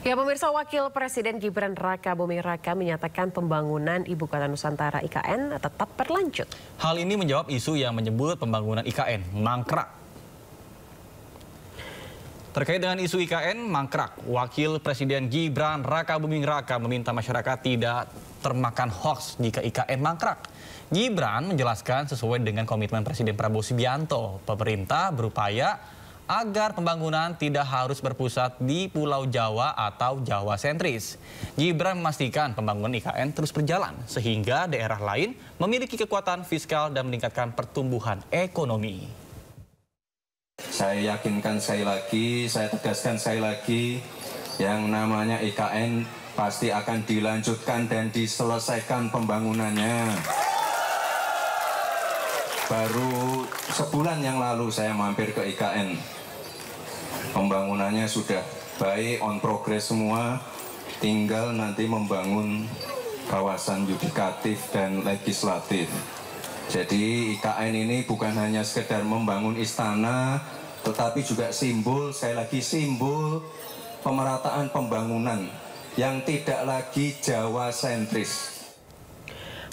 Ya, pemirsa, Wakil Presiden Gibran Rakabuming Raka menyatakan pembangunan Ibu Kota Nusantara IKN tetap berlanjut. Hal ini menjawab isu yang menyebut pembangunan IKN mangkrak. Terkait dengan isu IKN mangkrak, Wakil Presiden Gibran Rakabuming Raka meminta masyarakat tidak termakan hoaks jika IKN mangkrak. Gibran menjelaskan sesuai dengan komitmen Presiden Prabowo Subianto, pemerintah berupaya agar pembangunan tidak harus berpusat di Pulau Jawa atau Jawa sentris. Gibran memastikan pembangunan IKN terus berjalan sehingga daerah lain memiliki kekuatan fiskal dan meningkatkan pertumbuhan ekonomi. Saya yakinkan sekali lagi, saya tegaskan sekali lagi, yang namanya IKN pasti akan dilanjutkan dan diselesaikan pembangunannya. Baru sebulan yang lalu saya mampir ke IKN. Pembangunannya sudah baik, on progress semua. Tinggal nanti membangun kawasan yudikatif dan legislatif. Jadi IKN ini bukan hanya sekedar membangun istana, tetapi juga simbol, saya lagi simbol pemerataan pembangunan yang tidak lagi Jawa sentris.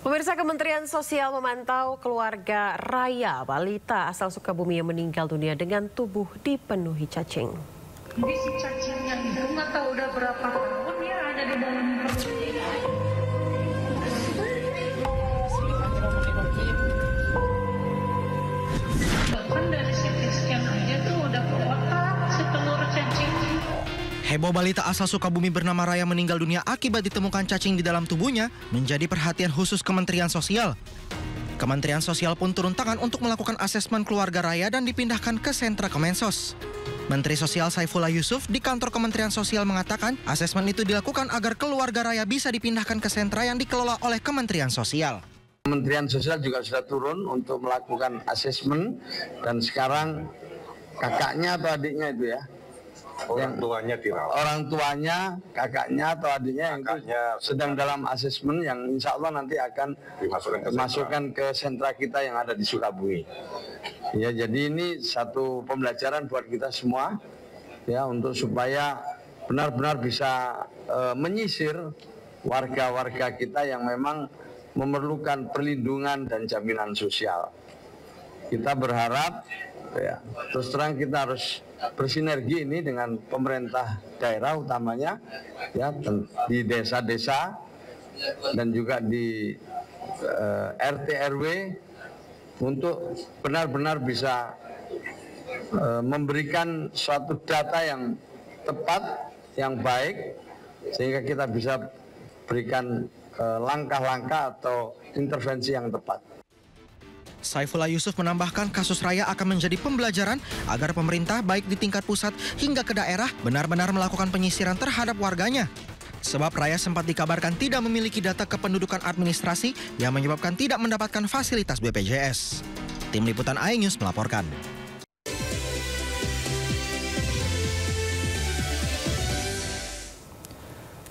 Pemirsa, Kementerian Sosial memantau keluarga Raya balita asal Sukabumi yang meninggal dunia dengan tubuh dipenuhi cacing. Jadi si cacing yang itu nggak tahu udah berapa tahun ya ada di dalam perut. Bahkan dari CT scan aja tuh udah kotak setelur cacing. Heboh balita asal Sukabumi bernama Raya meninggal dunia akibat ditemukan cacing di dalam tubuhnya menjadi perhatian khusus Kementerian Sosial. Kementerian Sosial pun turun tangan untuk melakukan asesmen keluarga Raya dan dipindahkan ke sentra Kemensos. Menteri Sosial Saifullah Yusuf di kantor Kementerian Sosial mengatakan asesmen itu dilakukan agar keluarga Raya bisa dipindahkan ke sentra yang dikelola oleh Kementerian Sosial. Kementerian Sosial juga sudah turun untuk melakukan asesmen dan sekarang kakaknya atau adiknya itu ya? Orang tuanya dirawat. Orang tuanya, kakaknya atau adiknya yang sedang dalam asesmen yang insya Allah nanti akan dimasukkan ke sentra kita yang ada di Sukabumi. Ya, jadi ini satu pembelajaran buat kita semua ya, untuk supaya benar-benar bisa menyisir warga-warga kita yang memang memerlukan perlindungan dan jaminan sosial. Kita berharap ya, terus terang kita harus bersinergi ini dengan pemerintah daerah utamanya ya, di desa-desa dan juga di RT RW untuk benar-benar bisa memberikan suatu data yang tepat, yang baik, sehingga kita bisa berikan langkah-langkah atau intervensi yang tepat. Saifullah Yusuf menambahkan kasus Raya akan menjadi pembelajaran agar pemerintah baik di tingkat pusat hingga ke daerah benar-benar melakukan penyisiran terhadap warganya. Sebab Raya sempat dikabarkan tidak memiliki data kependudukan administrasi yang menyebabkan tidak mendapatkan fasilitas BPJS. Tim Liputan iNews melaporkan.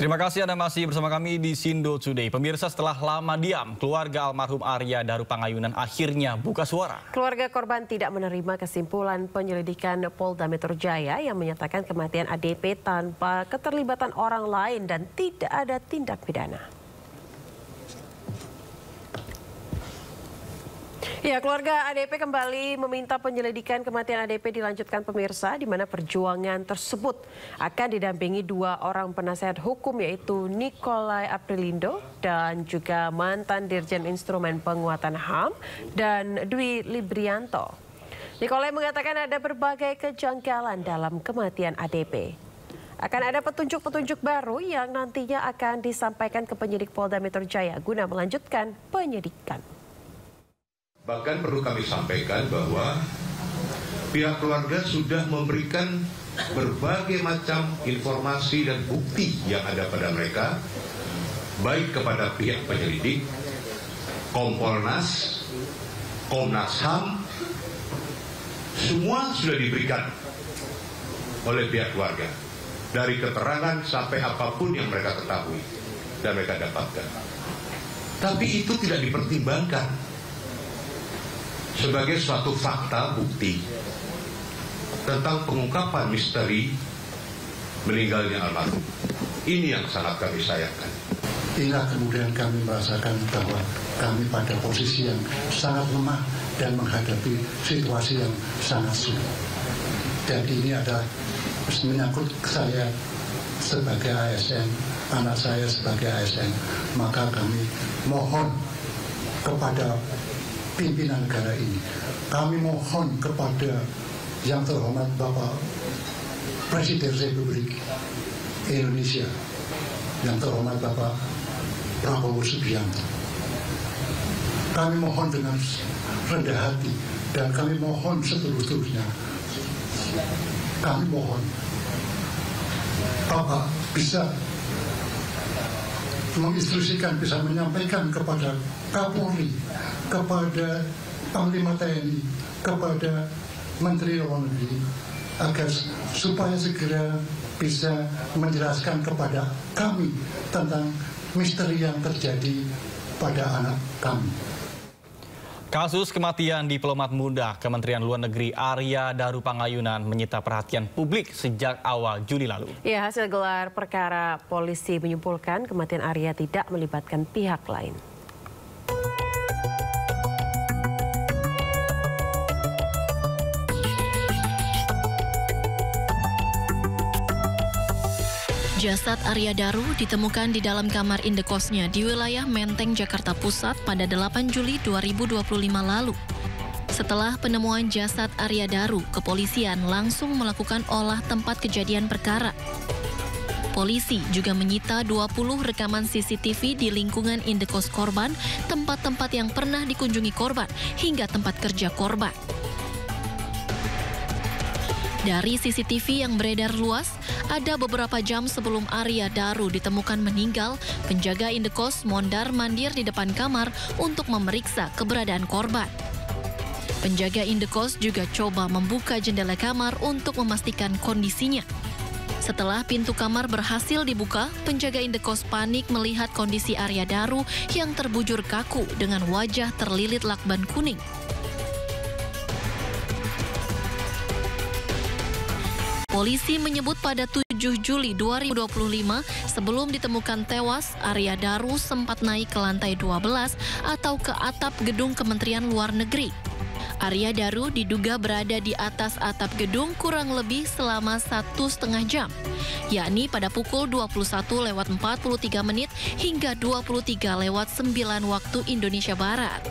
Terima kasih Anda masih bersama kami di Sindo Today. Pemirsa, setelah lama diam, keluarga almarhum Arya Daru Pangayunan akhirnya buka suara. Keluarga korban tidak menerima kesimpulan penyelidikan Polda Metro Jaya yang menyatakan kematian ADP tanpa keterlibatan orang lain dan tidak ada tindak pidana. Ya, keluarga ADP kembali meminta penyelidikan kematian ADP dilanjutkan, pemirsa, di mana perjuangan tersebut akan didampingi dua orang penasehat hukum, yaitu Nikolai Aprilindo dan juga mantan Dirjen Instrumen Penguatan HAM dan Dwi Librianto. Nikolai mengatakan ada berbagai kejanggalan dalam kematian ADP. Akan ada petunjuk-petunjuk baru yang nantinya akan disampaikan ke penyidik Polda Metro Jaya guna melanjutkan penyidikan. Bahkan perlu kami sampaikan bahwa pihak keluarga sudah memberikan berbagai macam informasi dan bukti yang ada pada mereka, baik kepada pihak penyelidik, Kompolnas, Komnas HAM, semua sudah diberikan oleh pihak keluarga, dari keterangan sampai apapun yang mereka ketahui dan mereka dapatkan. Tapi itu tidak dipertimbangkan sebagai suatu fakta bukti tentang pengungkapan misteri meninggalnya almarhum. Ini yang sangat kami sayangkan. Inilah kemudian kami merasakan bahwa kami pada posisi yang sangat lemah dan menghadapi situasi yang sangat sulit. Dan ini adalah menyangkut saya sebagai ASN, anak saya sebagai ASN. Maka kami mohon kepada pimpinan negara ini, kami mohon kepada yang terhormat Bapak Presiden Republik Indonesia, yang terhormat Bapak Prabowo Subianto. Kami mohon dengan rendah hati dan kami mohon seterus-terusnya. Kami mohon Bapak bisa menginstruksikan, bisa menyampaikan kepada Kapolri, kepada Panglima TNI, kepada Menteri Luar Negeri, agar supaya segera bisa menjelaskan kepada kami tentang misteri yang terjadi pada anak kami. Kasus kematian diplomat muda Kementerian Luar Negeri Arya Daru Pangayunan menyita perhatian publik sejak awal Juli lalu. Ya, hasil gelar perkara polisi menyimpulkan kematian Arya tidak melibatkan pihak lain. Jasad Arya Daru ditemukan di dalam kamar indekosnya di wilayah Menteng, Jakarta Pusat pada 8 Juli 2025 lalu. Setelah penemuan jasad Arya Daru, kepolisian langsung melakukan olah tempat kejadian perkara. Polisi juga menyita 20 rekaman CCTV di lingkungan indekos korban, tempat-tempat yang pernah dikunjungi korban, hingga tempat kerja korban. Dari CCTV yang beredar luas, ada beberapa jam sebelum Arya Daru ditemukan meninggal, penjaga indekos mondar-mandir di depan kamar untuk memeriksa keberadaan korban. Penjaga indekos juga coba membuka jendela kamar untuk memastikan kondisinya. Setelah pintu kamar berhasil dibuka, penjaga indekos panik melihat kondisi Arya Daru yang terbujur kaku dengan wajah terlilit lakban kuning. Polisi menyebut pada 7 Juli 2025, sebelum ditemukan tewas, Arya Daru sempat naik ke lantai 12 atau ke atap gedung Kementerian Luar Negeri. Arya Daru diduga berada di atas atap gedung kurang lebih selama 1,5 jam, yakni pada pukul 21:43 hingga 23:09 waktu Indonesia Barat.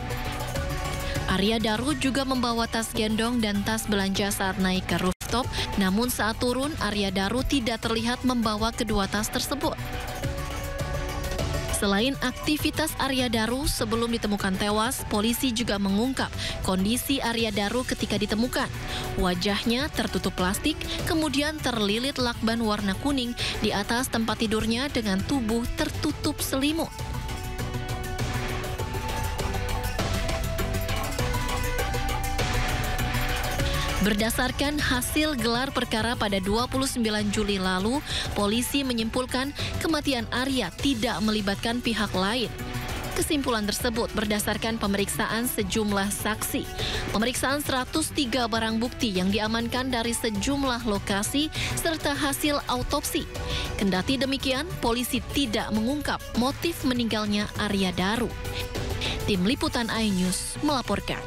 Arya Daru juga membawa tas gendong dan tas belanja saat naik ke rooftop, namun saat turun, Arya Daru tidak terlihat membawa kedua tas tersebut. Selain aktivitas Arya Daru sebelum ditemukan tewas, polisi juga mengungkap kondisi Arya Daru ketika ditemukan. Wajahnya tertutup plastik, kemudian terlilit lakban warna kuning di atas tempat tidurnya dengan tubuh tertutup selimut. Berdasarkan hasil gelar perkara pada 29 Juli lalu, polisi menyimpulkan kematian Arya tidak melibatkan pihak lain. Kesimpulan tersebut berdasarkan pemeriksaan sejumlah saksi, pemeriksaan 103 barang bukti yang diamankan dari sejumlah lokasi, serta hasil autopsi. Kendati demikian, polisi tidak mengungkap motif meninggalnya Arya Daru. Tim Liputan iNews melaporkan.